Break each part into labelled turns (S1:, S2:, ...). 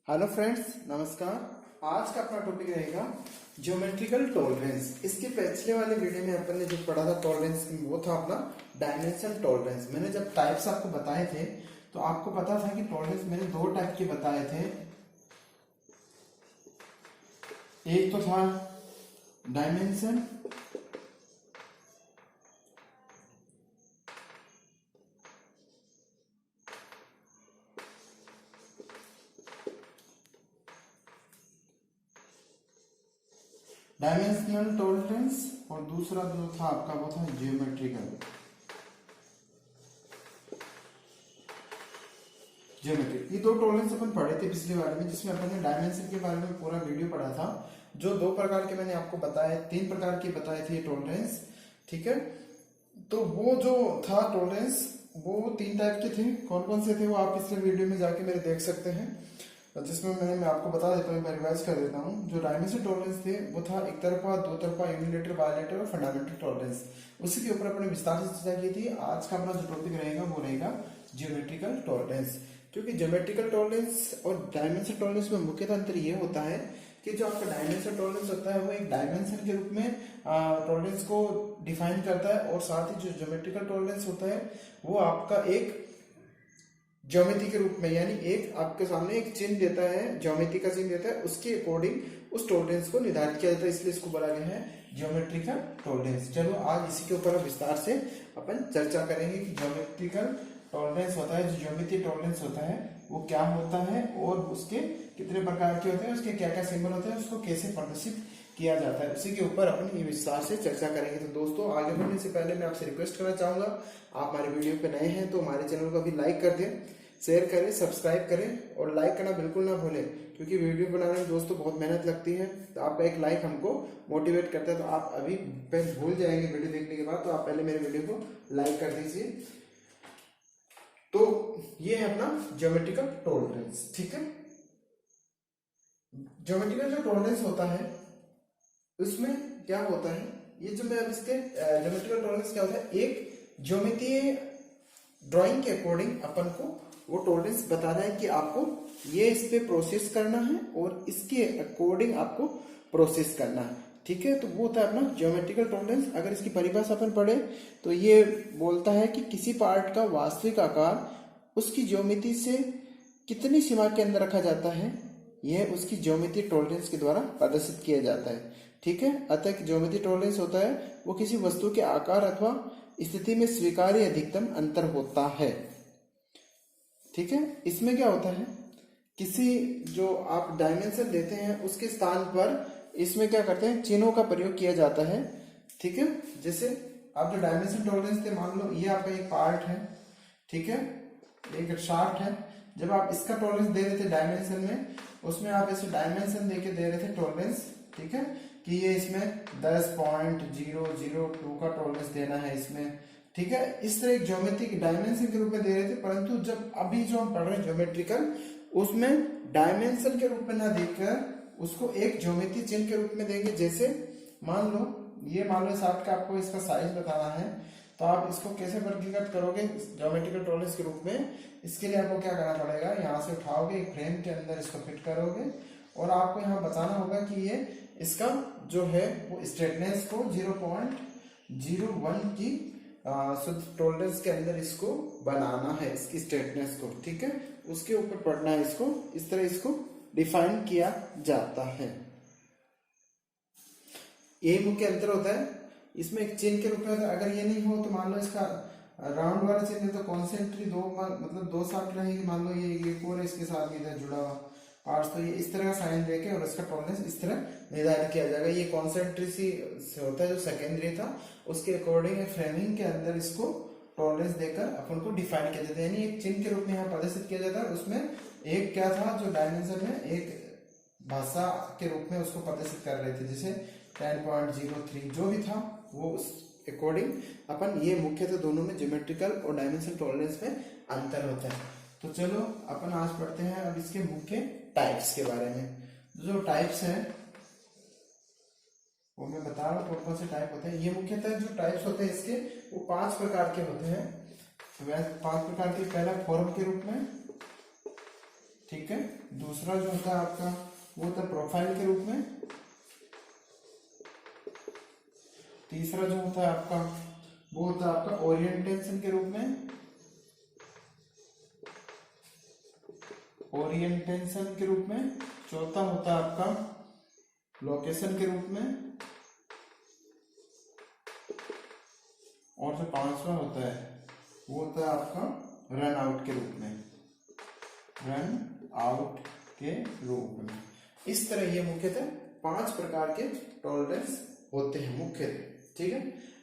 S1: Hello friends, नमस्कार। आज का अपना टॉपिक रहेगा ज्योमेट्रिकल टॉलरेंस। इसके पिछले वाले वीडियो में अपन ने जो पढ़ा था टॉलरेंस, वो था अपना डायमेंशन टॉलरेंस। मैंने जब टाइप्स आपको बताए थे तो आपको पता था कि टॉलरेंस मैंने दो टाइप के बताए थे। एक तो था डायमेंशन, डायमेंशनल टॉलरेंस, और दूसरा जो था आपका वो था ज्योमेट्रिकल ज्योमेट्रिक। ये दो टॉलरेंस अपन पढ़े थे पिछले बारे में, जिसमें अपन ने डायमेंशन के बारे में पूरा वीडियो पढ़ा था। जो दो प्रकार के मैंने आपको बताए, तीन प्रकार के बताए थे टॉलरेंस, ठीक है। तो वो जो था टॉलरेंस, वो तीन टाइप के थे। कौन कौन से थे वो आप पिछले वीडियो में जाके मेरे देख सकते हैं, जिसमें मैं आपको बता देता हूँ, मैं रिवाइज कर देता हूँ। जो डायमेंशन टॉलरेंस थे वो था एक तरफा, दो तरफा, यूनिलेटरल, बायलेटरल और फंडामेंटल टॉलरेंस। उसी के ऊपर अपने विस्तार से चर्चा की थी। आज का अपना जो टॉपिक रहेगा वो रहेगा ज्योमेट्रिकल टॉलरेंस। क्योंकि ज्योमेट्रिकल टॉलरेंस और डायमेंशन टॉलरेंस में मुख्यतः अंतर ये होता है कि जो आपका डायमेंशन टॉलरेंस होता है वो एक डायमेंशन के रूप में टॉलरेंस को डिफाइन करता है, और साथ ही जो ज्योमेट्रिकल टॉलरेंस होता है वो आपका एक ज्योमेट्री के रूप में, यानी एक आपके सामने एक चिन्ह देता है, ज्योमेट्री का चिन्ह देता है, उसके अकॉर्डिंग उस टॉलरेंस को निर्धारित किया जाता है, इसलिए इसको बोला गया है ज्योमेट्रिकल टॉलरेंस। चलो आज इसी के ऊपर विस्तार से अपन चर्चा करेंगे कि ज्योमेट्रिकल टॉलरेंस होता है, जो ज्योमेट्री टॉलरेंस होता है वो क्या होता है, और उसके कितने प्रकार के होते हैं, उसके क्या क्या सिंबल होते हैं, उसको कैसे प्रदर्शित किया जाता है, उसी के ऊपर अपन ये विस्तार से चर्चा करेंगे। तो दोस्तों, आगे बढ़ने से पहले मैं आपसे रिक्वेस्ट करना चाहूंगा, आप हमारे वीडियो पे नए हैं तो हमारे चैनल को अभी लाइक कर दें, शेयर करें, सब्सक्राइब करें, और लाइक करना बिल्कुल ना भूलें, क्योंकि वीडियो बनाने में दोस्तों बहुत मेहनत लगती है। तो आपका एक लाइक हमको मोटिवेट करता है। तो आप अभी पहले भूल जाएंगे वीडियो देखने के बाद, तो आप पहले मेरे वीडियो को लाइक कर दीजिए। तो ये है अपना ज्योमेट्रिकल टॉलरेंस, ठीक है। ज्योमेट्रिकल जो टॉलरेंस होता है उसमें क्या होता है, ये जो मैं अब इसके ज्योमेट्रिकल टॉलरेंस क्या होता है, एक ज्योमेट्रीय ड्राइंग के अकॉर्डिंग अपन को वो टॉलरेंस बता रहा है कि आपको ये इस पे प्रोसेस करना है और इसके अकॉर्डिंग आपको प्रोसेस करना है, ठीक है। तो वो होता है अपना ज्योमेट्रिकल टॉलरेंस। अगर इसकी परिभाषा अपन पढ़े तो ये बोलता है कि किसी पार्ट का वास्तविक आकार उसकी ज्योमेट्री से कितनी सीमा के अंदर रखा जाता है, यह उसकी ज्योमेट्री टॉलरेंस के द्वारा प्रदर्शित किया जाता है, ठीक है। अतः ज्योमेट्री टॉलरेंस होता है वो किसी वस्तु के आकार अथवा स्थिति में स्वीकार्य अधिकतम अंतर होता है, ठीक है। इसमें क्या होता है, किसी जो आप डायमेंशन देते हैं उसके स्थान पर इसमें क्या करते हैं, चिन्हों का प्रयोग किया जाता है, ठीक है। जैसे आप जो डायमेंशन टॉलरेंस थे, मान लो ये आपका एक पार्ट है, ठीक है, एक शाफ्ट है। जब आप इसका टॉलरेंस दे रहे थे डायमेंशन में, उसमें आप ऐसे डायमेंशन देके दे रहे थे टॉलरेंस, ठीक है, कि ये इसमें 10.002 का टॉलरेंस देना है इसमें, ठीक है। इस तरह एक ज्योमेट्रिक डायमेंशन के रूप में दे रहे थे। परंतु जब अभी जो हम पढ़ रहे हैं ज्योमेट्रिकल, उसमें डायमेंशन के रूप में ना देकर उसको एक ज्योमेट्री चिन्ह के रूप में देंगे। जैसे मान लो शाफ्ट का आपको इसका साइज बताना है, तो आप इसको कैसे वर्गीकृत करोगे ज्योमेट्रिकल टॉलरेंस के रूप में। इसके लिए आपको क्या करना पड़ेगा, यहाँ से उठाओगे, एक फ्रेम के अंदर इसको फिट करोगे, और आपको यहाँ बताना होगा कि ये इसका जो है वो स्ट्रेटनेस को 0.01 की शुद्ध टॉलरेंस के अंदर इसको बनाना है, इसकी स्ट्रेटनेस को, ठीक है। उसके ऊपर पढ़ना है इसको, इस तरह इसको डिफाइन किया जाता है। यही मुख्य अंतर होता है। इसमें एक चिन्ह के रूप में होता है। अगर ये नहीं हो तो मान लो इसका राउंड वाला चिन्ह है तो कॉन्सेंट्री दो शाफ्ट रहेगी, मान लो ये कोर है, इसके साथ इधर जुड़ा हुआ पार्ट्स, तो ये इस तरह का साइन देके और इसका टॉलरेंस इस तरह निर्धारित किया जाएगा। ये कॉन्सेंट्री से होता है जो सेकेंडरी था, उसके अकॉर्डिंग फ्रेमिंग के अंदर इसको टॉलरेंस देकर अपन को डिफाइन किया जाता है, यानी एक चिन्ह के रूप में यहाँ प्रदर्शित किया जाता है। उसमें एक क्या था, जो डायमेंशन में एक भाषा के रूप में उसको प्रदर्शित कर रहे थे, जैसे 10.03 जो भी था वो उस अकॉर्डिंग अपन, ये मुख्यतः दोनों में ज्योमेट्रिकल और डायमेंशन टॉलरेंस में अंतर होता है। तो चलो अपन आज पढ़ते हैं अब इसके मुख्य टाइप्स के बारे में। जो टाइप्स हैं वो मैं बता रहा हूँ कौन कौन से टाइप होते हैं। ये मुख्यतः जो टाइप्स होते हैं इसके, वो 5 प्रकार के होते हैं। वह 5 प्रकार के, पहला फॉर्म के रूप में, ठीक है। दूसरा जो होता है आपका वो होता है प्रोफाइल के रूप में। तीसरा जो होता है आपका वो होता है आपका ओरिएंटेशन के रूप में, ओरिएंटेशन के रूप में। चौथा होता है आपका लोकेशन के रूप में, और जो पांचवा होता है वो होता है आपका रन आउट के रूप में, रन आउट के रूप में। इस तरह ये मुख्यतः 5 प्रकार के टॉलरेंस होते हैं मुख्यतः, ठीक है।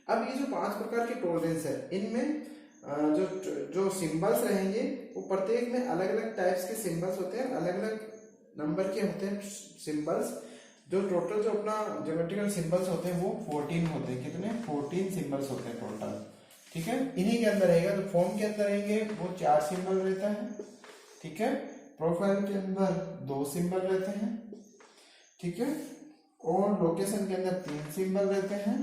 S1: अब ये जो 5 प्रकार के टॉलरेंस है, इनमें जो जो सिंबल्स रहेंगे वो प्रत्येक में अलग अलग टाइप्स के सिंबल्स होते हैं, अलग अलग नंबर के होते हैं सिंबल्स। जो टोटल जो अपना ज्योमेट्रिकल सिंबल्स होते हैं वो 14 होते हैं। कितने? 14 सिंबल्स होते हैं टोटल, ठीक है। इन्हीं के अंदर रहेगा, तो फॉर्म के अंदर रहेंगे वो 4 सिंबल रहता है, ठीक है। प्रोफाइल के अंदर 2 सिंबल रहते हैं, ठीक है। और लोकेशन के अंदर 3 सिंबल रहते हैं,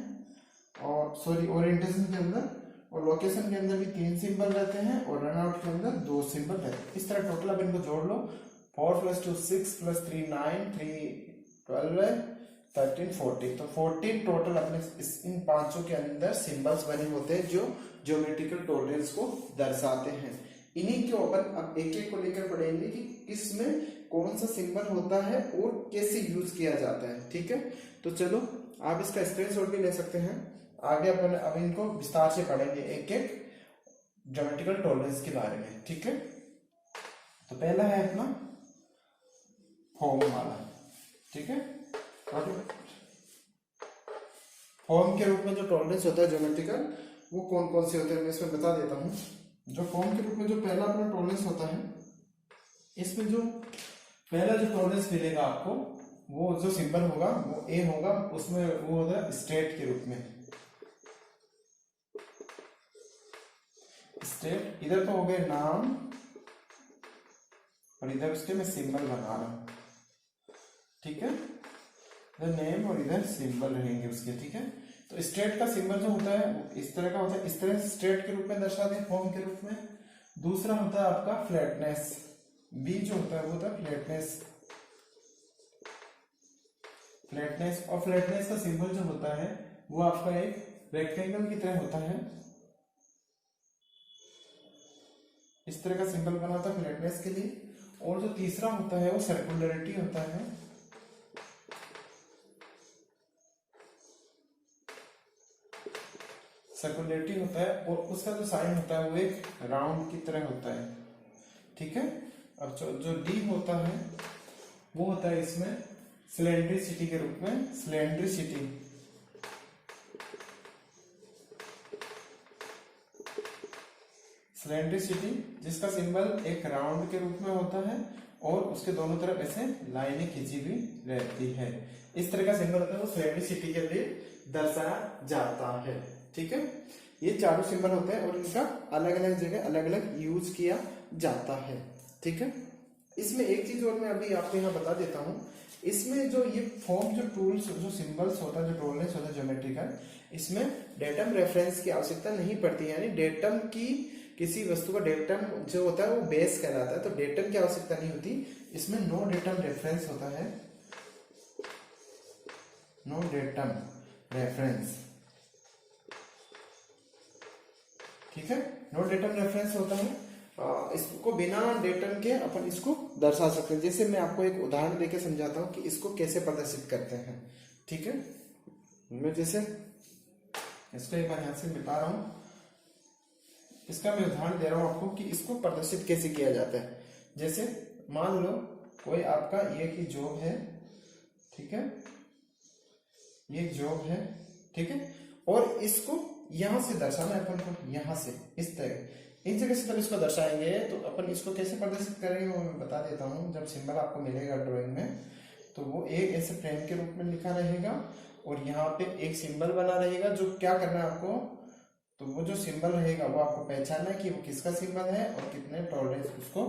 S1: और सॉरी ओरिएंटेशन के अंदर और लोकेशन के अंदर भी 3 सिंबल रहते हैं, और रन आउट के अंदर 2 सिंबल रहते हैं। इस तरह टोटल अब इनको जोड़ लो, 4 + 2 6 + 3 9 3 12 13 14। तो 14 टोटल अपने इन पांचों के अंदर सिंबल्स बने होते हैं जो ज्योमेट्रिकल टॉलरेंस को दर्शाते हैं। इन्हीं के अपन अब एक एक को लेकर पढ़ेंगे कि किसमें कौन सा सिंबल होता है और कैसे यूज किया जाता है, ठीक है। तो चलो आप इसका स्क्रीनशॉट भी ले सकते हैं। आगे अपन अब इनको विस्तार से पढ़ेंगे एक एक ज्योमेट्रिकल टॉलरेंस के बारे में, ठीक है। तो पहला है अपना फॉर्म वाला, ठीक है। फॉर्म के रूप में जो टॉलरेंस होता है ज्योमेट्रिकल, वो कौन कौन से होते हैं मैं इसमें बता देता हूँ। जो फॉर्म के रूप में जो पहला अपना टॉलरेंस होता है, इसमें जो पहला जो टॉलरेंस मिलेगा आपको, वो जो सिंबल होगा वो ए होगा, उसमें वो होगा स्ट्रेट के रूप में। स्ट्रेट, इधर तो हो गए नाम, और इधर उसके मैं सिंबल बना रहा हूं, ठीक है। इधर नेम और इधर सिंबल रहेंगे उसके, ठीक है। तो स्ट्रेट का सिंबल जो होता है वो इस तरह का होता है, इस तरह स्ट्रेट के रूप में दर्शाते हैं फॉर्म के रूप में। दूसरा होता है आपका फ्लैटनेस, बी जो होता है वो होता है फ्लैटनेस, फ्लैटनेस। और फ्लैटनेस का सिंबल जो होता है वो आपका एक रेक्टेंगल की तरह होता है, इस तरह का सिंबल बना होता है फ्लैटनेस के लिए। और जो तीसरा होता है वो सर्कुलरिटी होता है, सर्कुलरिटी होता है, और उसका जो साइन होता है वो एक राउंड की तरह होता है, ठीक है। अब जो डी होता है वो होता है इसमें सिलेंड्रिसिटी के रूप में, सिलेंड्रिसिटी, सिलेंड्रिसिटी, जिसका सिंबल एक राउंड के रूप में होता है और उसके दोनों तरफ ऐसे लाइनें खींची हुई रहती है। इस तरह का सिंबल होता है, वो सिलेंड्रिसिटी के लिए दर्शाया जाता है, ठीक है। ये चारों सिंबल होते हैं और इनका अलग अलग जगह अलग अलग यूज किया जाता है, ठीक है। इसमें एक चीज और मैं अभी आपको यहाँ बता देता हूँ, इसमें जो ये फॉर्म जो टूल्स जो सिंबल्स होता है, जो टॉलरेंस होता है ज्योमेट्रिकल, इसमें डेटम रेफरेंस की आवश्यकता नहीं पड़ती है। यानी डेटम की किसी वस्तु का डेटम जो होता है वो बेस कहलाता है, तो डेटम की आवश्यकता नहीं होती। इसमें नो डेटम रेफरेंस होता है, नो डेटम रेफरेंस, ठीक है। नो डेटम रेफरेंस होता है, इसको बिना डेटम के अपन इसको दर्शा सकते हैं। जैसे मैं आपको एक उदाहरण देके समझाता हूँ कि इसको कैसे प्रदर्शित करते हैं, ठीक है। मैं जैसे इसको एक बार यहाँ से मिटा रहा हूँ, इसका मैं उदाहरण दे रहा हूँ आपको कि इसको प्रदर्शित कैसे किया जाता है। जैसे मान लो कोई आपका ये की जॉब है, ठीक है, ये जॉब है, ठीक है, और इसको यहां से दर्शाना है अपन को, यहां से इस तरह इन जगह से जब इसको दर्शाएंगे तो अपन इसको कैसे प्रदर्शित करेंगे वो मैं बता देता हूँ। जब सिंबल आपको मिलेगा ड्राइंग में तो वो एक ऐसे फ्रेम के रूप में लिखा रहेगा और यहाँ पे एक सिंबल बना रहेगा। जो क्या करना है आपको, तो वो जो सिंबल रहेगा वो आपको पहचानना है कि वो किसका सिंबल है और कितने टॉलरेंस उसको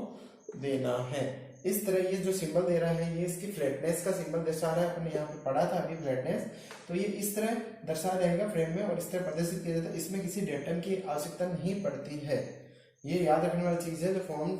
S1: देना है। इस तरह ये जो सिंबल दे रहा है ये इसकी फ्लैटनेस का सिंबल दर्शा रहा है, अपने यहाँ पे पढ़ा था अभी फ्लैटनेस। तो ये इस तरह दर्शा रहेगा फ्रेम में और इस तरह प्रदर्शित किया जाता है। इसमें किसी डेटम की आवश्यकता नहीं पड़ती है, ये याद रखने वाली चीज है। जो फॉर्म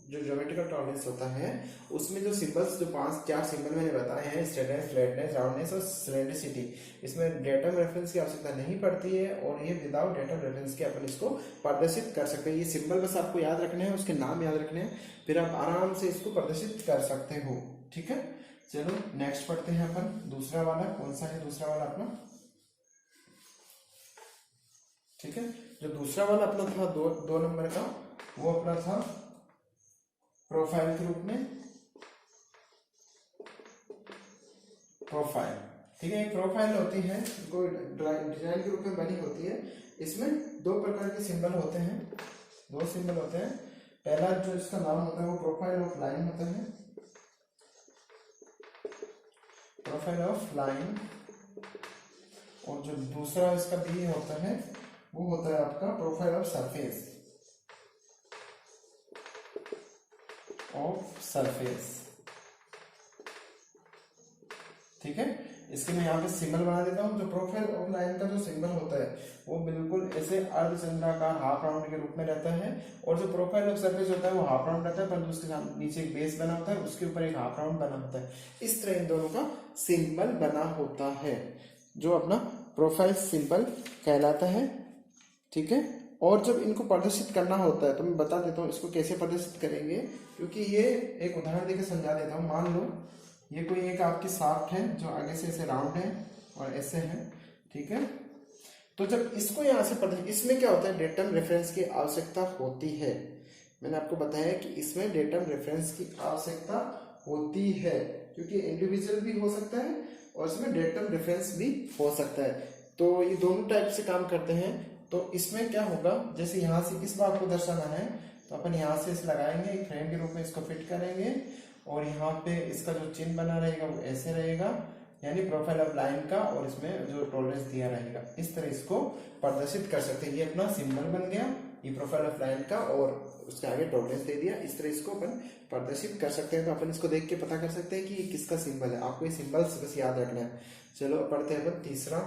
S1: जो ज्योमेट्रिकल टॉलरेंस होता है उसमें जो सिंबल्स, जो 5-4 सिंबल मैंने बताए हैं, स्ट्रेटनेस, फ्लैटनेस, राउंडनेस और सिलेंड्रिसिटी, इसमें डेटम रेफरेंस की आवश्यकता नहीं पड़ती है और ये विदाउट डेटम रेफरेंस के अपन इसको प्रदर्शित कर सकते हैं। ये सिंबल बस आपको याद रखने हैं, उसके नाम याद रखने हैं, फिर आप आराम से इसको प्रदर्शित कर सकते हो। ठीक है, चलो नेक्स्ट पढ़ते हैं अपन दूसरा वाला। कौन सा है दूसरा वाला अपना? ठीक है, जो दूसरा वाला अपना था 2 नंबर का, वो अपना था प्रोफाइल के रूप में। प्रोफाइल, ठीक है, एक प्रोफाइल होती है, कोई डिजाइन के रूप में बनी होती है। इसमें 2 प्रकार के सिंबल होते हैं, 2 सिंबल होते हैं। पहला जो इसका नाम होता है वो प्रोफाइल ऑफ लाइन होता है, प्रोफाइल ऑफ लाइन। और जो दूसरा इसका भी होता है वो होता है आपका प्रोफाइल ऑफ सरफेस, ठीक है। इसके मैं यहाँ पे सिंबल बना देता हूँ। जो प्रोफाइल ऑफ लाइन का जो सिंबल होता है वो बिल्कुल ऐसे अर्धचंद्राकार हाफ राउंड के रूप में रहता है, और जो प्रोफाइल ऑफ सरफेस होता है वो हाफ राउंड रहता है, परंतु उसके साथ नीचे एक बेस बना होता है, उसके ऊपर एक हाफ राउंड बना होता है। इस तरह इन दोनों का सिंबल बना होता है, जो अपना प्रोफाइल सिंबल कहलाता है। ठीक है, और जब इनको प्रदर्शित करना होता है तो मैं बता देता हूँ इसको कैसे प्रदर्शित करेंगे, क्योंकि ये एक उदाहरण देकर समझा देता हूँ। मान लो ये कोई एक आपकी शाफ्ट है जो आगे से ऐसे राउंड है और ऐसे है, ठीक है। तो जब इसको यहाँ से प्रदर्शित, इसमें क्या होता है, डेटम रेफरेंस की आवश्यकता होती है। मैंने आपको बताया कि इसमें डेटम रेफरेंस की आवश्यकता होती है, क्योंकि इंडिविजुअल भी हो सकता है और इसमें डेटम रेफरेंस भी हो सकता है। तो ये दोनों टाइप से काम करते हैं। तो इसमें क्या होगा, जैसे यहाँ से इस बात को दर्शाना है तो अपन यहाँ से इस लगाएंगे, एक फ्रेम के रूप में इसको फिट करेंगे, और यहाँ पे इसका जो चिन्ह बना रहेगा वो ऐसे रहेगा, यानी प्रोफाइल ऑफ लाइन का, और इसमें जो टॉलरेंस दिया रहेगा। इस तरह इसको प्रदर्शित कर सकते हैं। ये अपना सिंबल बन गया, ये प्रोफाइल ऑफ लाइन का, और उसके आगे टॉलरेंस दे दिया। इस तरह इसको अपन प्रदर्शित कर सकते हैं। तो अपन इसको देख के पता कर सकते हैं कि ये किसका सिंबल है। आपको ये सिंबल्स बस याद रखना है। चलो पढ़ते हैं अपन तीसरा।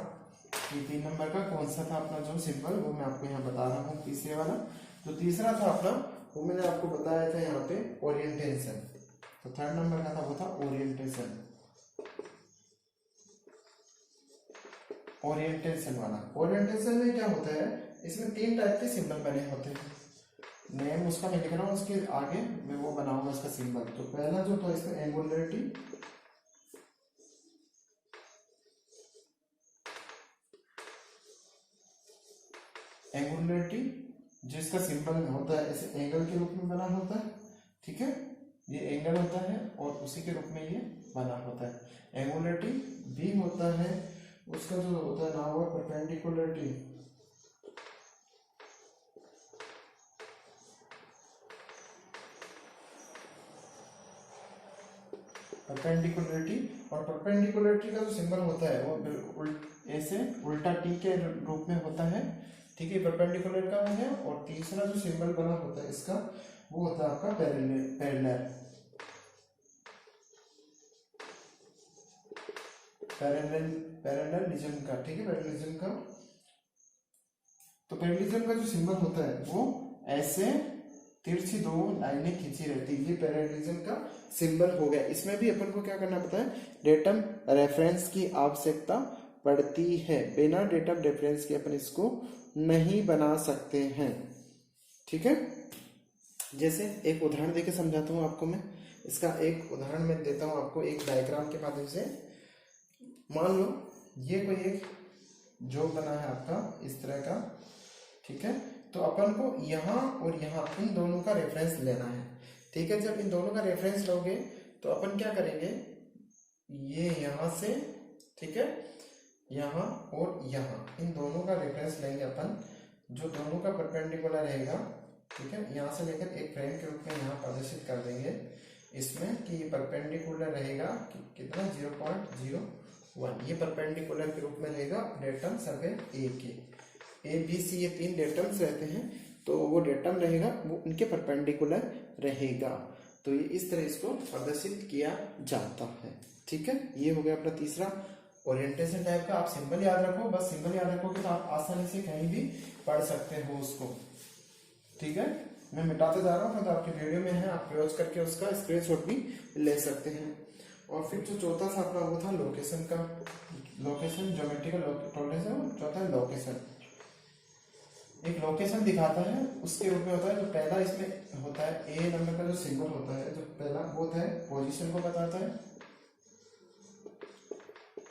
S1: ये 3 नंबर का कौन सा था अपना जो सिंबल, वो मैं आपको यहाँ बता रहा हूँ। तीसरे वाला जो तीसरा था अपना, वो मैंने आपको बताया था यहाँ पे ओरिएंटेशन। तो 3rd नंबर का था वो था ओरिएंटेशन। ओरिएंटेशन वाला, ओरिएंटेशन में क्या होता है, इसमें 3 टाइप के सिंबल बने होते हैं। नेम उसका मैं लिख रहा हूँ, उसके आगे मैं वो बनाऊंगा इसका सिंबल। तो पहला जो था इसमें एंगुलरिटी, एंगुलरिटी जिसका सिंबल होता है ऐसे एंगल के रूप में बना होता है, ठीक है। ये एंगल होता है और उसी के रूप में ये बना होता है एंगुलरिटी। भी होता है उसका जो होता है नाम हुआ परपेंडिकुलरिटी, परपेंडिकुलरिटी। और परपेंडिकुलरिटी का जो सिंबल होता है वो ऐसे उल्टा टी के रूप में होता है, ठीक है। परपेंडिकुलर का है। और तीसरा जो सिंबल बना होता है इसका, वो होता है आपका पैरेलल, पैरेललिज्म का, ठीक है, पैरेललिज्म का। तो पैरेललिज्म का जो सिंबल होता है वो ऐसे तिरछी 2 लाइनें खींची रहती है, ये पैरेललिज्म का सिंबल हो गया। इसमें भी अपन को क्या करना पड़ता है, डेटम रेफरेंस की आवश्यकता पड़ती है। बिना डेटम रेफरेंस के अपन इसको नहीं बना सकते हैं, ठीक है। जैसे एक उदाहरण देके समझाता हूँ आपको मैं। इसका एक उदाहरण मैं देता हूँ आपको एक डायग्राम के माध्यम से। मान लो ये कोई एक जो बना है आपका इस तरह का, ठीक है। तो अपन को यहाँ और यहाँ इन दोनों का रेफरेंस लेना है, ठीक है। जब इन दोनों का रेफरेंस लोगे तो अपन क्या करेंगे, ये यहाँ से, ठीक है, यहाँ और यहाँ इन दोनों का रेफरेंस लेंगे अपन, जो दोनों का परपेंडिकुलर रहेगा, ठीक है। यहाँ से लेकर एक फ्रेम के रूप में यहाँ प्रदर्शित कर देंगे इसमें कि ये परपेंडिकुलर रहेगा कितना 0.01, ये परपेंडिकुलर के रूप में रहेगा डेटम सरफेस ए के। ए बी सी ये 3 डेटम्स रहते हैं, तो वो डेटम रहेगा वो उनके परपेंडिकुलर रहेगा। तो ये इस तरह इसको प्रदर्शित किया जाता है, ठीक है। ये हो गया अपना तीसरा ओरिएंटेशन टाइप का। आप सिंबल याद रखो, बस सिंबल याद रखोगे तो आप आसानी से कहीं भी पढ़ सकते हो उसको, ठीक है। मैं मिटाते जा रहा हूँ, तो आपकी वीडियो में है, आप यूज करके उसका स्क्रीनशॉट भी ले सकते हैं। और फिर जो चौथा था अपना वो था लोकेशन का, लोकेशन ज्योमेट्रिकल टॉलरेंस है, चौथा है लोकेशन। एक लोकेशन दिखाता है, उसके रूप में होता है जो पहला इसमें होता है ए नंबर का जो सिंबल होता है, जो पहला वो है पोजीशन को बताता है,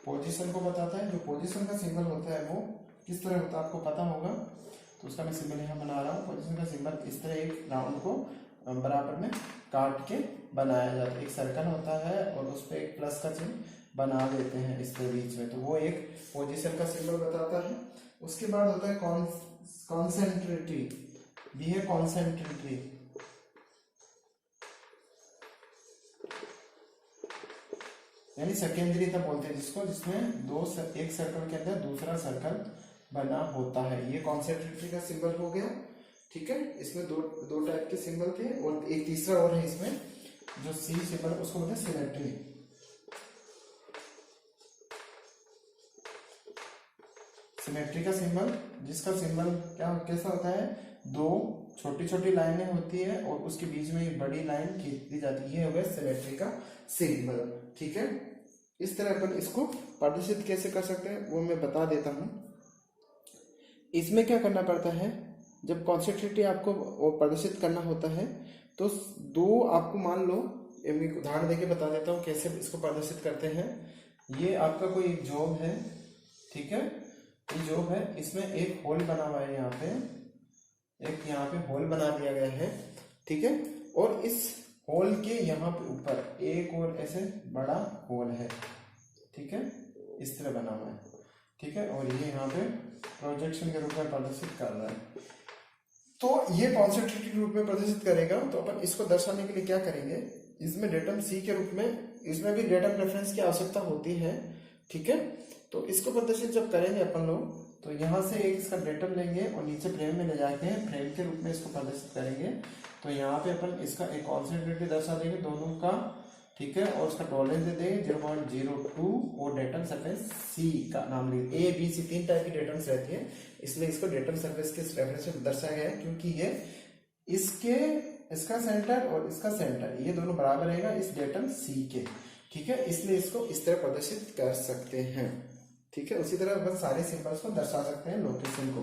S1: पोजीशन को बताता है। जो पोजीशन का सिंबल होता है वो किस तरह होता है आपको पता होगा, तो उसका मैं सिंबल यहाँ बना रहा हूँ। पोजीशन का सिंबल इस तरह एक राउंड को बराबर में काट के बनाया जाता है, एक सर्कल होता है और उस पर एक प्लस का चिन्ह बना देते हैं इसके बीच में, तो वो एक पोजीशन का सिंबल बताता है। उसके बाद होता है कॉन्सेंट्रेटरी, बी है कॉन्सेंट्रेटरी, यानी सेकेंडरी तक बोलते हैं जिसको, जिसमें एक सर्कल के अंदर दूसरा सर्कल बना होता है। ये कॉन्सेंट्रेटरी का सिंबल हो गया, ठीक है। इसमें दो टाइप के सिंबल थे और एक तीसरा और है इसमें जो सी सिंबल, उसको बोलते हैं सिमेट्री। सिमेट्री का सिंबल, जिसका सिंबल क्या कैसा होता है, दो छोटी छोटी लाइनें होती है और उसके बीच में एक बड़ी लाइन खींच दी जाती है, ये हो गया सिमेट्री का सिंबल, ठीक है। इस तरह अपन इसको प्रदर्शित कैसे कर सकते हैं वो मैं बता देता हूं। इसमें क्या करना पड़ता है, जब कॉन्सेंट्रेटरी आपको वो प्रदर्शित करना होता है तो दो आपको मान लो, एक उदाहरण देके बता देता हूँ कैसे इसको प्रदर्शित करते हैं। ये आपका कोई एक जॉब है, ठीक है, ये जॉब है, इसमें एक होल बना हुआ है, यहाँ पे एक यहाँ पे होल बना दिया गया है, ठीक है। और इस होल के यहाँ पे ऊपर एक और ऐसे बड़ा होल है, ठीक है, इस तरह बना हुआ है, ठीक है। और ये यहाँ पे प्रोजेक्शन के रूप में प्रदर्शित कर रहा है, तो ये कॉन्सेंट्रेटेड रूप में प्रदर्शित करेगा। तो अपन इसको दर्शाने के लिए क्या करेंगे, इसमें डेटम सी के रूप में, इसमें भी डेटम रेफरेंस की आवश्यकता होती है, ठीक है। तो इसको प्रदर्शित जब करेंगे अपन लोग, तो यहाँ से एक इसका डेटम लेंगे और नीचे फ्रेम में ले जाके फ्रेम के रूप में इसको प्रदर्शित करेंगे। तो यहाँ पे अपन इसका एक कॉन्सेंट्रेटेड दर्शा देंगे दोनों का, ठीक है, और उसका टॉलरेंस दे देंगे 0.02 और डेटम सरफेस सी का नाम लिख, ए बी सी 3 टाइप की डेटम्स रहती है, इसलिए इसको डेटम सरफेस के रेफरेंस में दर्शाया गया है, क्योंकि ये इसका सेंटर और इसका सेंटर ये दोनों बराबर रहेगा इस डेटम सी के, ठीक है, इसलिए इसको इस तरह प्रदर्शित कर सकते हैं, ठीक है। उसी तरह बस सारे सिंबल्स को दर्शा सकते हैं लोकेशन को,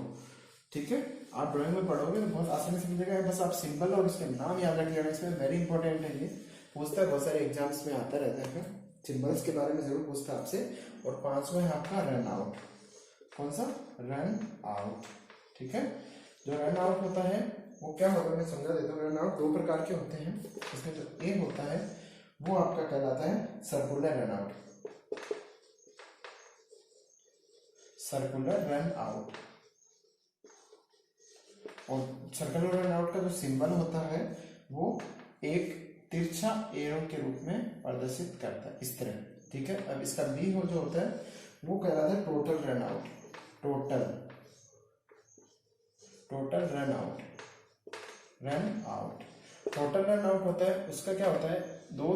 S1: ठीक है। आप ड्राइंग में पढ़ोगे तो बहुत आसानी से मिलेगा, बस आप सिंबल और उसके नाम याद रख लेना, इसमें वेरी इंपॉर्टेंट है, ये पूछता है, बहुत सारे एग्जाम्स में आता रहता है, सिंबल्स के बारे में जरूर पूछता है आपसे। और पांचवा है आपका रन आउट, कौन सा, रन आउट, ठीक है। जो रन आउट होता है वो क्या होता है मैं समझा देता हूँ। रन आउट दो प्रकार के होते हैं, इसमें जो ए होता है वो आपका कहलाता है circular run out, circular run out. और सर्कुलर रन आउट का जो सिंबल होता है वो एक तिरछा एरो के रूप में प्रदर्शित करता है इस तरह, ठीक है। अब इसका बी हो जो होता है वो कहलाता है total run out, total run out, run out. Total run out होता है, उसका क्या होता है, दो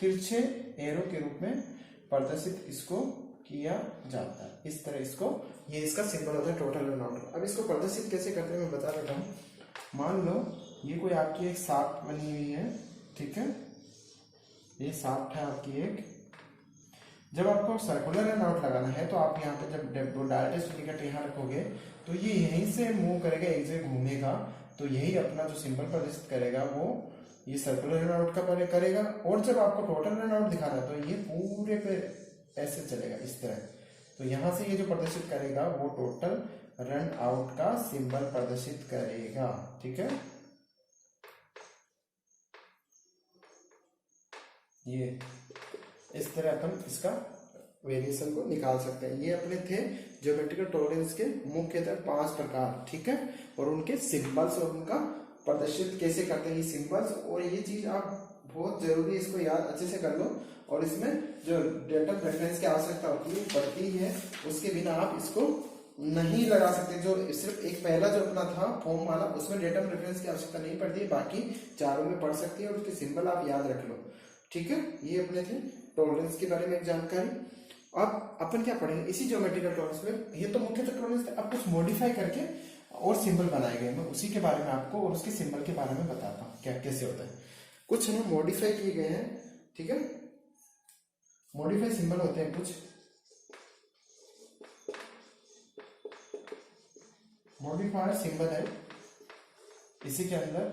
S1: तिरछे एरो के रूप में प्रदर्शित इसको किया जाता है इस तरह, इसको, ये इसका सिंबल होता है टोटल रन आउट। अब इसको प्रदर्शित कैसे करते हैं मैं बता देता हूँ। मान लो ये कोई आपकी एक शाफ्ट बनी हुई है, ठीक है, ये शाफ्ट है आपकी एक। जब आपको सर्कुलर रन आउट लगाना है तो आप यहाँ पे जब डायरेक्ट इंडिकेटर यहाँ रखोगे तो ये यहीं से मूव करेगा, एक जगह घूमेगा, तो यही अपना जो सिंबल प्रदर्शित करेगा वो ये सर्कुलर रन आउट का करेगा। और जब आपको टोटल रन आउट दिखाना है तो ये पूरे पे ऐसे चलेगा इस तरह, तो यहां से ये जो प्रदर्शित करेगा वो टोटल रन आउट का सिंबल प्रदर्शित करेगा, ठीक है। ये इस तरह अपन इसका वेरिएशन को निकाल सकते हैं। ये अपने थे ज्योमेट्रिकल टॉलरेंस के मुख्यतः 5 प्रकार, ठीक है, और उनके सिंबल्स और उनका प्रदर्शित कैसे करते हैं ये सिंबल्स। और ये चीज आप बहुत जरूरी, इसको याद अच्छे से कर लो। और इसमें जो डेटम रेफरेंस की आवश्यकता होती है पड़ती है, उसके बिना आप इसको नहीं लगा सकते। जो सिर्फ एक पहला जो अपना था फॉर्म वाला, उसमें डेटम रेफरेंस की आवश्यकता नहीं पड़ती है, बाकी चारों में पढ़ सकती है और उसके सिंबल आप याद रख लो, ठीक है। ये अपने थे टॉलरेंस के बारे में एक जानकारी। अब अपन क्या पढ़ेंगे इसी ज्योमेट्रिकल टॉलरेंस में, ये तो मुख्यतः टॉलरेंस थे, अब कुछ मॉडिफाई करके और सिंबल बनाए गए। मैं उसी के बारे में आपको और उसके सिंबल के बारे में बताता हूँ क्या कैसे होता है। कुछ ना मॉडिफाई किए गए हैं, ठीक है, मॉडिफाई सिंबल होते हैं कुछ, मॉडिफायर सिंबल है इसी के अंदर।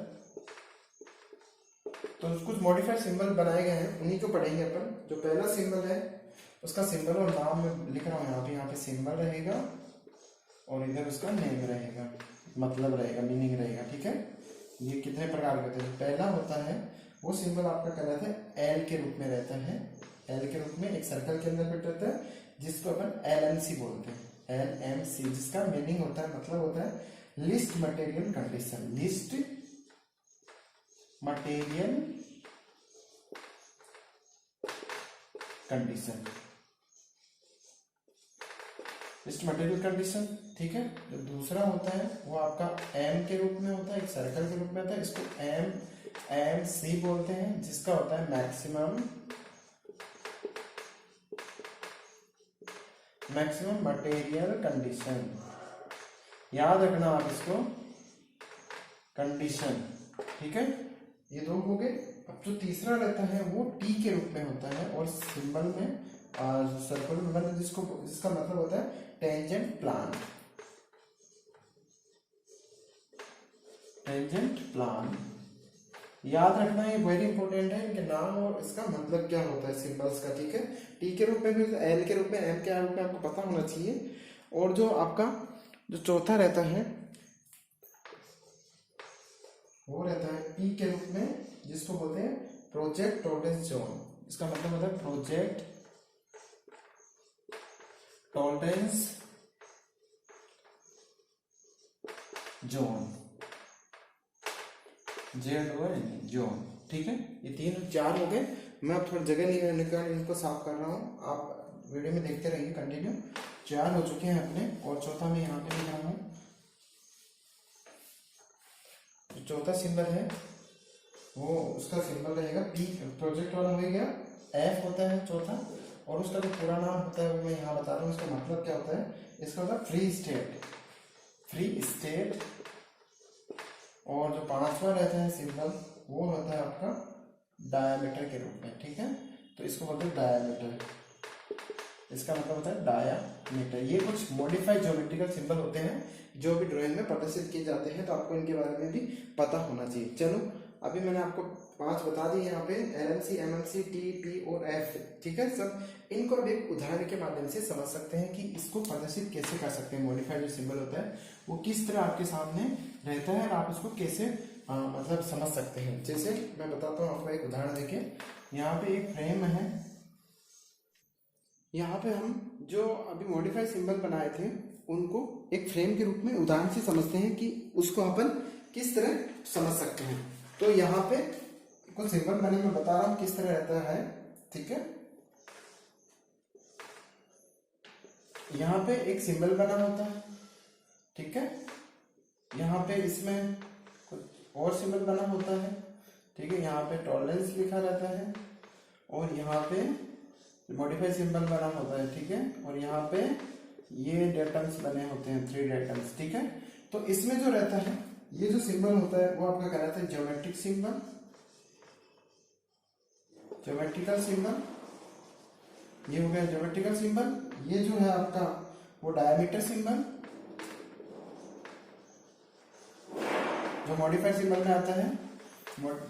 S1: तो कुछ मॉडिफाइड सिंबल बनाए गए हैं, उन्हीं को पढ़ेंगे अपन। जो पहला सिंबल है उसका सिंबल और नाम में लिख रहा हूँ यहाँ पे सिंबल रहेगा और इधर उसका नेम रहेगा, मतलब रहेगा, मीनिंग रहेगा, ठीक है। ये कितने प्रकार के होते हैं। पहला होता है वो सिंबल आपका कहलाता है एल के रूप में रहता है, एल के रूप में एक सर्कल के अंदर फिट रहता है, जिसको अपन LMC बोलते हैं, LMC, जिसका मीनिंग होता है, मतलब होता है list material condition, list material condition, list material condition, ठीक है। जो दूसरा होता है वो आपका M के रूप में होता है, एक सर्कल के रूप में होता है, इसको MC बोलते हैं, जिसका होता है मैक्सिमम मटेरियल कंडीशन। याद रखना आप इसको, कंडीशन, ठीक है। ये दो हो गए। अब जो तीसरा रहता है वो T के रूप में होता है और सिंबल में सर्कल में बना, जिसका मतलब होता है टेंजेंट प्लान, टेंजेंट प्लान। याद रखना ये वेरी इंपॉर्टेंट है, इनके नाम और इसका मतलब क्या होता है सिंबल्स का, ठीक है। टी के रूप में भी, एल के रूप में, एम के रूप में आपको पता होना चाहिए। और जो आपका जो चौथा रहता है वो रहता है पी के रूप में, जिसको बोलते हैं प्रोजेक्ट टॉलरेंस जोन। इसका मतलब होता है प्रोजेक्ट टॉलरेंस जोन, जोन, ठीक है। ये तीन चार हो गए। मैं अब थोड़ी जगह निकाल इनको साफ कर रहा हूँ, आप वीडियो में देखते रहिए कंटिन्यू। चार हो चुके हैं अपने, और चौथा मैं यहाँ पे लिख रहा हूँ। चौथा सिंबल है वो, उसका सिंबल रहेगा पी, प्रोजेक्ट वाला हो गया। एफ होता है चौथा, और उसका जो पूरा नाम होता है वो मैं यहाँ बता रहा हूँ। इसका मतलब क्या होता है, इसका होता है फ्री स्टेट, फ्री स्टेट। और जो पांचवा रहता है सिंबल वो होता है आपका डायामीटर के रूप में, ठीक है। तो इसको बोलते हैं डायामीटर, इसका मतलब होता है डायामीटर। ये कुछ मॉडिफाइड ज्योमेट्रिकल सिंबल होते हैं जो भी ड्राइंग में प्रदर्शित किए जाते हैं, तो आपको इनके बारे में भी पता होना चाहिए। चलो अभी मैंने आपको 5 बता दिए यहाँ पे, LMC, MMC, T, P और F, ठीक है। सब इनको अब एक उदाहरण के माध्यम से समझ सकते हैं कि इसको प्रदर्शित कैसे कर सकते हैं। मॉडिफाइड जो सिंबल होता है वो किस तरह आपके सामने रहता है और आप उसको कैसे मतलब समझ सकते हैं। जैसे मैं बताता हूँ आपको एक उदाहरण देके। यहाँ पे एक फ्रेम है, यहाँ पे हम जो अभी मॉडिफाइड सिंबल बनाए थे उनको एक फ्रेम के रूप में उदाहरण से समझते हैं कि उसको अपन किस तरह समझ सकते हैं। तो यहाँ पे कुछ सिंबल मैंने मैं बता रहा हूँ किस तरह रहता है, ठीक है। यहाँ पे एक सिंबल बना होता है, ठीक है। यहाँ पे इसमें कुछ और सिंबल बना होता है, ठीक है। यहाँ पे टॉलरेंस लिखा रहता है और यहाँ पे मॉडिफाइड सिंबल बना होता है, ठीक है। और यहाँ पे ये डेटम्स बने होते हैं, 3 डेटम्स, ठीक है। तो इसमें जो रहता है ये जो सिंबल होता है वो आपका कहलाता है ज्योमेट्रिक सिंबल, ज्योमेट्रिकल सिंबल। ये हो गया ज्योमेट्रिकल सिंबल। ये जो है आपका वो डायमीटर सिंबल, जो मॉडिफाइड सिंबल में आता है,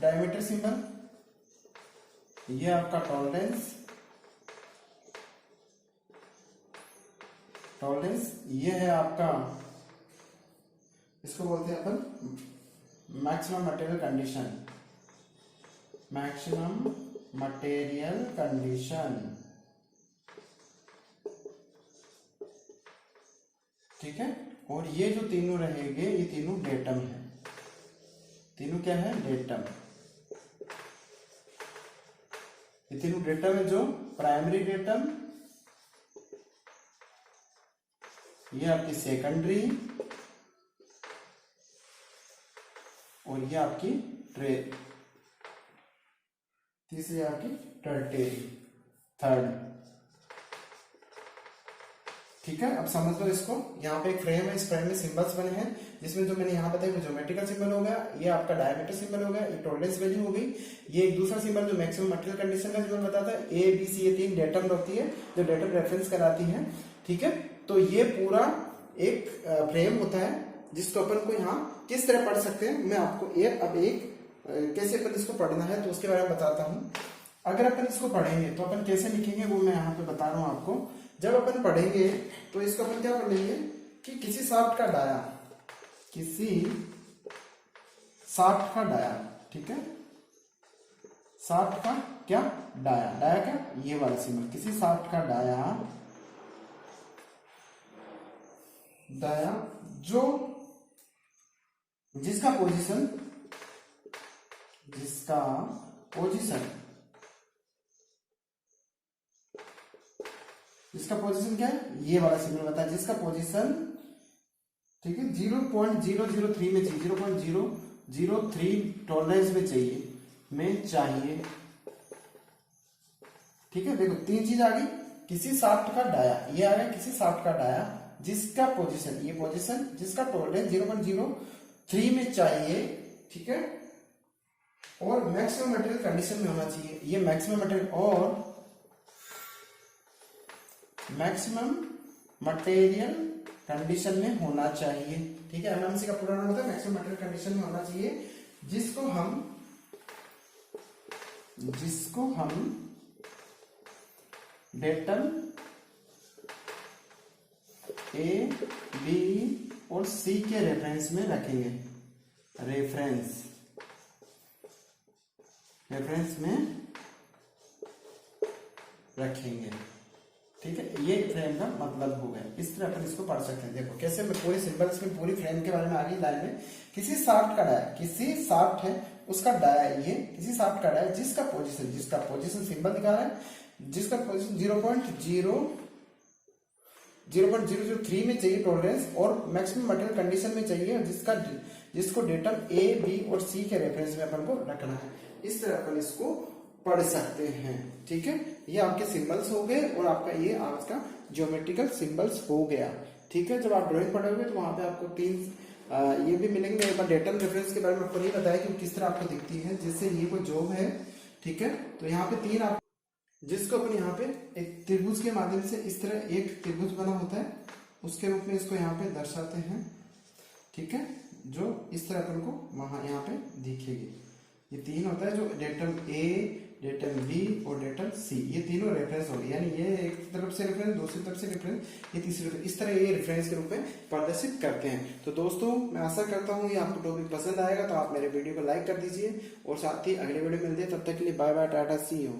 S1: डायमीटर सिंबल। ये आपका टॉलरेंस, टॉलरेंस। ये है आपका, इसको बोलते हैं अपन maximum material condition, maximum material condition, ठीक है। और ये जो तीनों रहेंगे ये तीनों डेटम है, तीनों क्या है, डेटम। ये तीनों डेटम है, जो प्राइमरी डेटम, ये आपकी सेकेंडरी, और ये आपकी तीसरी आपकी टर्टियरी, थर्ड, ठीक है, अब समझ लो इसको। यहाँ पे एक फ्रेम है, इस फ्रेम में सिंबल्स बने हैं, जिसमें जो मैंने यहाँ बताया वो ज्योमेट्रिकल सिंबल हो गया, ये आपका डायमीटर सिंबल हो गया, ये टॉलरेंस वैल्यू हो गई, ये एक दूसरा सिंबल जो मैक्सिमम मटेरियल कंडीशन का सिंबल बताता है, ए बी सी, ये 3 डेटम होती है जो डेटम रेफरेंस कराती है। ठीक है, तो ये पूरा एक फ्रेम होता है जिसको अपन को यहाँ किस तरह पढ़ सकते हैं, मैं आपको एक कैसे अपन इसको पढ़ना है तो उसके बारे में बताता हूँ। अगर अपन इसको पढ़ेंगे तो अपन कैसे लिखेंगे वो मैं यहाँ पे बता रहा हूँ आपको। जब अपन पढ़ेंगे तो इसको अपन क्या पढ़ लेंगे कि किसी शाफ्ट का डाया, किसी शाफ्ट का डाया, ठीक है, शाफ्ट का क्या डाया, डाया क्या ये वाला सिंबल, किसी शाफ्ट का डाया, डाया जो जिसका पोजीशन क्या है, ये वाला सिंबल बताया, जिसका पोजीशन, ठीक है, 0.003 में चाहिए, 0.003 टॉलरेंस में चाहिए, ठीक है। देखो 3 चीज आ गई, किसी शाफ्ट का डाया, ये आ गया किसी शाफ्ट का डाया जिसका पोजीशन, ये पोजीशन, जिसका टॉलरेंस 0.03 में चाहिए, ठीक है, और मैक्सिमम मटेरियल कंडीशन में होना चाहिए, ये मैक्सिमम मटेरियल और मैक्सिमम मटेरियल कंडीशन में होना चाहिए, ठीक है। एमएमसी का पूरा नाम होता है मैक्सिमम मटेरियल कंडीशन में होना चाहिए, जिसको हम डेटम ए बी और सी के रेफरेंस में रखेंगे, रेफरेंस में रखेंगे, ठीक है। ये फ्रेम का मतलब हो गया, इस तरह अपन इसको पढ़ सकते हैं। देखो कैसे मैं पूरे सिंबल्स में पूरी फ्रेम के बारे में आगे लाइन में, किसी शाफ्ट का डाया, किसी शाफ्ट है उसका डाया, ये किसी शाफ्ट का डाया जिसका पोजीशन सिंबल दिखा रहा है, जिसका पोजीशन 0.003 में चाहिए टॉलरेंस और मैक्सिमम मटेरियल कंडीशन में चाहिए, जिसको डेटम ए बी और सी के रेफरेंस में अपन को रखना है। इस तरह अपन इसको पढ़ सकते हैं, ठीक है। ये आपके सिंबल्स हो गए और आपका ये आज का ज्योमेट्रिकल सिंबल्स हो गया, ठीक है। जब आप ड्राइंग पढ़ोगे तो वहां पे आपको 3 ये भी मिलेंगे। एक बार डेटम रेफरेंस के बारे में आपको नहीं बताया कि किस तरह आपको दिखती है, जैसे ये कोई जॉब है, ठीक है, तो यहाँ पे 3 आप, जिसको अपन यहाँ पे एक त्रिभुज के माध्यम से इस तरह एक त्रिभुज बना होता है, उसके रूप में इसको यहाँ पे दर्शाते हैं, ठीक है, जो इस तरह अपन को वहां यहाँ पे दिखेगी। ये 3 होता है, जो डेटम ए, डेटम बी और डेटम सी, ये तीनों रेफरेंस हो गए, यानी ये एक तरफ से रेफरेंस, दूसरी तरफ से रेफरेंस, ये तीसरी रेफरेंस, इस तरह ये रेफरेंस के रूप में प्रदर्शित करते हैं। तो दोस्तों मैं आशा करता हूँ ये आपको टॉपिक पसंद आएगा, तो आप मेरे वीडियो को लाइक कर दीजिए और साथ ही अगले वीडियो मिलते हैं, तब तक के लिए bye bye, tata, see you.